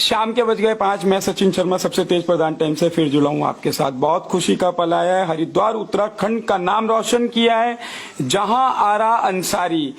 शाम के बज गए 5। मैं सचिन शर्मा सबसे तेज प्रधान टाइम से फिर जुड़ा हूं आपके साथ। बहुत खुशी का पल आया है। हरिद्वार उत्तराखंड का नाम रोशन किया है। जहां आरा अंसारी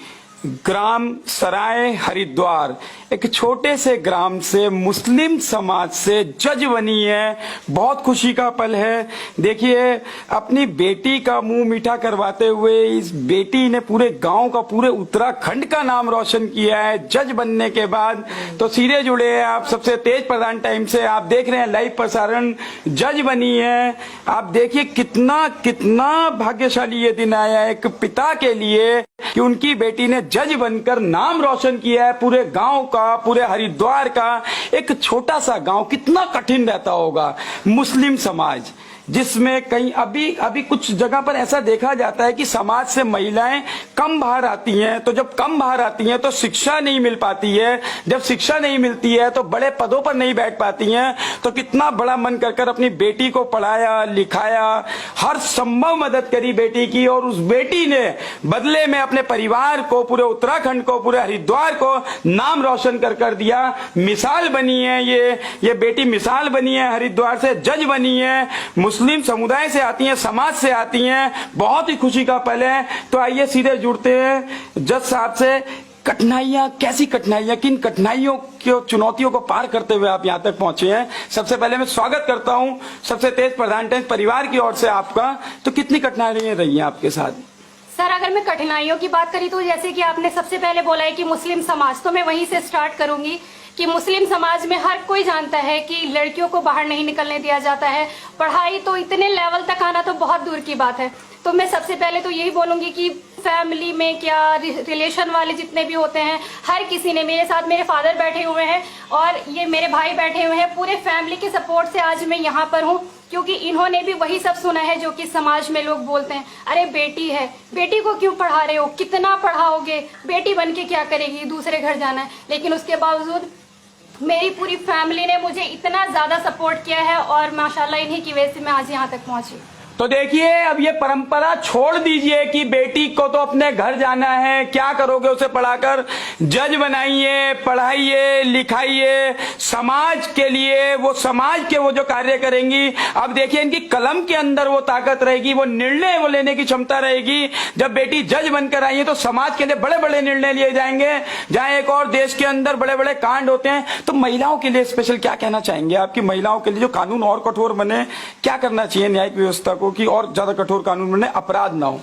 ग्राम सराय हरिद्वार एक छोटे से ग्राम से मुस्लिम समाज से जज बनी है। बहुत खुशी का पल है। देखिए, अपनी बेटी का मुंह मीठा करवाते हुए इस बेटी ने पूरे गांव का, पूरे उत्तराखंड का नाम रोशन किया है। जज बनने के बाद तो सीधे जुड़े हैं आप सबसे तेज प्रधान टाइम से। आप देख रहे हैं लाइव प्रसारण। जज बनी है। आप देखिए कितना कितना भाग्यशाली ये दिन आया है एक पिता के लिए कि उनकी बेटी ने जज बनकर नाम रोशन किया है। पूरे गांव का, पूरे हरिद्वार का, एक छोटा सा गांव कितना कठिन रहता होगा। मुस्लिम समाज जिसमें कहीं अभी कुछ जगह पर ऐसा देखा जाता है कि समाज से महिलाएं कम बाहर आती हैं। तो जब कम बाहर आती हैं तो शिक्षा नहीं मिल पाती है। जब शिक्षा नहीं मिलती है तो बड़े पदों पर नहीं बैठ पाती हैं। तो कितना बड़ा मन कर अपनी बेटी को पढ़ाया लिखाया, हर संभव मदद करी बेटी की। और उस बेटी ने बदले में अपने परिवार को, पूरे उत्तराखंड को, पूरे हरिद्वार को नाम रोशन कर दिया। मिसाल बनी है ये बेटी, मिसाल बनी है। हरिद्वार से जज बनी है। मुस्लिम समुदाय से आती हैं, समाज से आती हैं। बहुत ही खुशी का पल है। तो आइए सीधे जुड़ते हैं जज साहब से। कठिनाइयां, कैसी कठिनाइयां, किन कठिनाइयों की चुनौतियों को पार करते हुए आप यहां तक पहुंचे हैं? सबसे पहले मैं स्वागत करता हूं सबसे तेज प्रधान टाइम परिवार की ओर से आपका। तो कितनी कठिनाइयां रही हैं आपके साथ? सर, अगर मैं कठिनाइयों की बात करी तो जैसे कि आपने सबसे पहले बोला है कि मुस्लिम समाज, तो मैं वहीं से स्टार्ट करूंगी कि मुस्लिम समाज में हर कोई जानता है कि लड़कियों को बाहर नहीं निकलने दिया जाता है। पढ़ाई तो इतने लेवल तक आना तो बहुत दूर की बात है। तो मैं सबसे पहले तो यही बोलूंगी कि फैमिली में क्या रिलेशन वाले जितने भी होते हैं, हर किसी ने, मेरे साथ मेरे फादर बैठे हुए हैं और ये मेरे भाई बैठे हुए हैं, पूरे फैमिली के सपोर्ट से आज मैं यहाँ पर हूँ। क्योंकि इन्होंने भी वही सब सुना है जो कि समाज में लोग बोलते हैं, अरे बेटी है, बेटी को क्यों पढ़ा रहे हो, कितना पढ़ाओगे, बेटी बन के क्या करेगी, दूसरे घर जाना है। लेकिन उसके बावजूद मेरी पूरी फैमिली ने मुझे इतना ज्यादा सपोर्ट किया है और माशाल्लाह इन्हीं की वजह से मैं आज यहाँ तक पहुंची। तो देखिए, अब ये परंपरा छोड़ दीजिए कि बेटी को तो अपने घर जाना है, क्या करोगे उसे पढ़ाकर। जज बनाइए, पढ़ाइए, लिखाइए, समाज के लिए, वो समाज के वो जो कार्य करेंगी। अब देखिए, इनकी कलम के अंदर वो ताकत रहेगी, वो निर्णय वो लेने की क्षमता रहेगी। जब बेटी जज बनकर आई है तो समाज के लिए बड़े बड़े निर्णय लिए जाएंगे। जहां एक और देश के अंदर बड़े बड़े कांड होते हैं, तो महिलाओं के लिए स्पेशल क्या कहना चाहेंगे? आपकी महिलाओं के लिए जो कानून और कठोर बने, क्या करना चाहिए न्यायिक व्यवस्था कि और ज्यादा कठोर कानून बने, अपराध ना हो?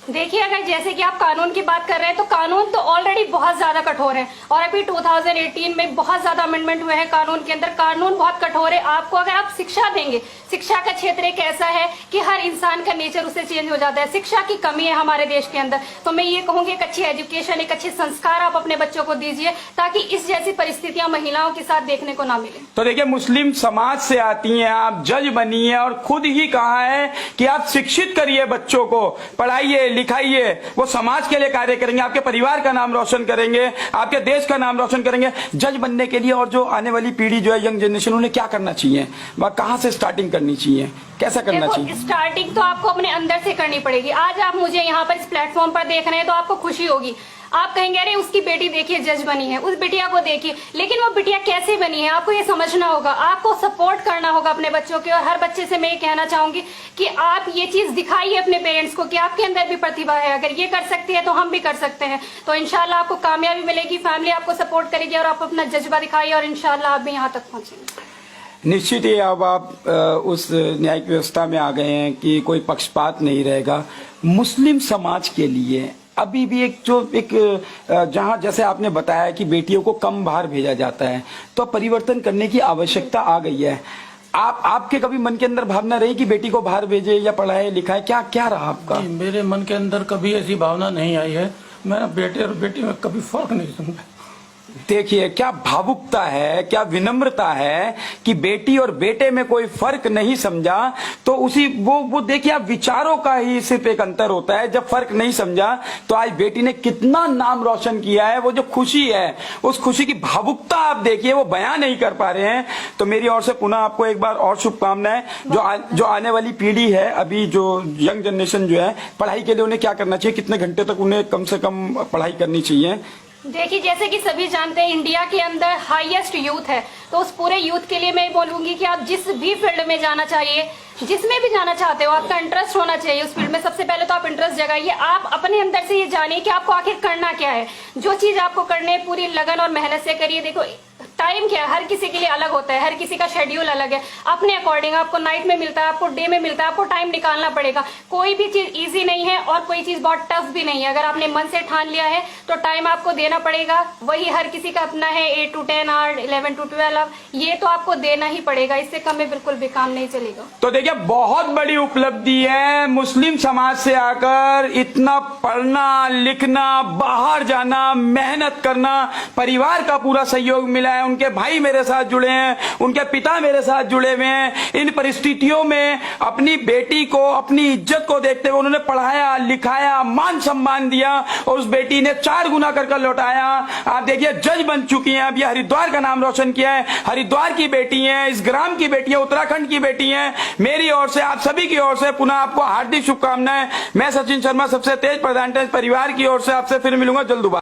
देखिए, अगर जैसे कि आप कानून की बात कर रहे हैं तो कानून तो ऑलरेडी बहुत ज्यादा कठोर है और अभी 2018 में बहुत ज्यादा अमेंडमेंट हुए हैं कानून के अंदर। कानून बहुत कठोर है। आपको अगर आप शिक्षा देंगे, शिक्षा का क्षेत्र एक ऐसा है कि हर इंसान का नेचर उससे चेंज हो जाता है। शिक्षा की कमी है हमारे देश के अंदर। तो मैं ये कहूंगी एक अच्छी एजुकेशन, एक अच्छे संस्कार आप अपने बच्चों को दीजिए ताकि इस जैसी परिस्थितियां महिलाओं के साथ देखने को ना मिले। तो देखिए, मुस्लिम समाज से आती हैं आप, जज बनी है और खुद ही कहा है कि आप शिक्षित करिए बच्चों को, पढ़ाइए लिखाइए, वो समाज के लिए कार्य करेंगे, आपके परिवार का नाम रोशन करेंगे, आपके देश का नाम रोशन करेंगे। जज बनने के लिए और जो आने वाली पीढ़ी जो है, यंग जनरेशन, उन्हें क्या करना चाहिए? वह कहां से स्टार्टिंग करनी चाहिए, कैसा करना चाहिए? स्टार्टिंग तो आपको अपने अंदर से करनी पड़ेगी। आज आप मुझे यहाँ पर इस प्लेटफॉर्म पर देख रहे हैं तो आपको खुशी होगी। आप कहेंगे अरे उसकी बेटी देखिए जज बनी है, उस बिटिया को देखिए, लेकिन वो बिटिया कैसे बनी है आपको ये समझना होगा। आपको सपोर्ट करना होगा अपने बच्चों के। और हर बच्चे से मैं ये कहना चाहूंगी कि आप ये चीज दिखाइए अपने पेरेंट्स को कि आपके अंदर भी प्रतिभा है, अगर ये कर सकती है तो हम भी कर सकते हैं। तो इंशाल्लाह आपको कामयाबी मिलेगी, फैमिली आपको सपोर्ट करेगी और आप अपना जज्बा दिखाइए और इंशाल्लाह आप भी यहाँ तक पहुंचेंगे। निश्चित ही अब आप उस न्यायिक व्यवस्था में आ गए हैं कि कोई पक्षपात नहीं रहेगा। मुस्लिम समाज के लिए अभी भी एक जहां जैसे आपने बताया कि बेटियों को कम बाहर भेजा जाता है, तो परिवर्तन करने की आवश्यकता आ गई है। आपके कभी मन के अंदर भावना रही कि बेटी को बाहर भेजे या पढ़ाए लिखाए, क्या रहा आपका? मेरे मन के अंदर कभी ऐसी भावना नहीं आई है। मैं बेटे और बेटी में कभी फर्क नहीं समझा। देखिए, क्या भावुकता है, क्या विनम्रता है कि बेटी और बेटे में कोई फर्क नहीं समझा। तो उसी वो देखिए, आप विचारों का ही सिर्फ एक अंतर होता है। जब फर्क नहीं समझा तो आज बेटी ने कितना नाम रोशन किया है। वो जो खुशी है, उस खुशी की भावुकता आप देखिए, वो बयान नहीं कर पा रहे हैं। तो मेरी ओर से पुनः आपको एक बार और शुभकामनाएं। जो आने वाली पीढ़ी है, अभी जो यंग जनरेशन जो है, पढ़ाई के लिए उन्हें क्या करना चाहिए? कितने घंटे तक उन्हें कम से कम पढ़ाई करनी चाहिए? देखिए, जैसे कि सभी जानते हैं इंडिया के अंदर हाईएस्ट यूथ है, तो उस पूरे यूथ के लिए मैं बोलूंगी कि आप जिस भी फील्ड में जाना चाहिए, जिसमें भी जाना चाहते हो, आपका इंटरेस्ट होना चाहिए उस फील्ड में। सबसे पहले तो आप इंटरेस्ट जगाइए, आप अपने अंदर से ये जानिए कि आपको आखिर करना क्या है। जो चीज आपको करनी है पूरी लगन और मेहनत से करिए। देखो, टाइम क्या है, हर किसी के लिए अलग होता है, हर किसी का शेड्यूल अलग है। अपने अकॉर्डिंग आपको नाइट में मिलता है, आपको डे में मिलता है, आपको टाइम निकालना पड़ेगा। कोई भी चीज इजी नहीं है और कोई चीज बहुत टफ भी नहीं है। अगर आपने मन से ठान लिया है तो टाइम आपको देना पड़ेगा। वही हर किसी का अपना है, 8 to 10 आवर, 11 to 12, ये तो आपको देना ही पड़ेगा। इससे कम में बिल्कुल भी काम नहीं चलेगा। तो देखिए, बहुत बड़ी उपलब्धि है मुस्लिम समाज से आकर इतना पढ़ना लिखना, बाहर जाना, मेहनत करना, परिवार का पूरा सहयोग मिला है। उनके भाई मेरे साथ जुड़े हैं, उनके पिता मेरे साथ जुड़े हुए हैं। इन परिस्थितियों में अपनी बेटी को, अपनी इज्जत को देखते हुए उन्होंने पढ़ाया लिखाया, मान सम्मान दिया और उस बेटी ने 4 गुना कर लौटाया। आप देखिए, जज बन चुकी हैं, अब ये हरिद्वार का नाम रोशन किया है। हरिद्वार की बेटी है, इस ग्राम की बेटी है, उत्तराखंड की बेटी है। मेरी ओर से, आप सभी की ओर से पुनः आपको हार्दिक शुभकामनाएं। मैं सचिन शर्मा, सबसे तेज प्रधान परिवार की ओर से आपसे फिर मिलूंगा जल्द।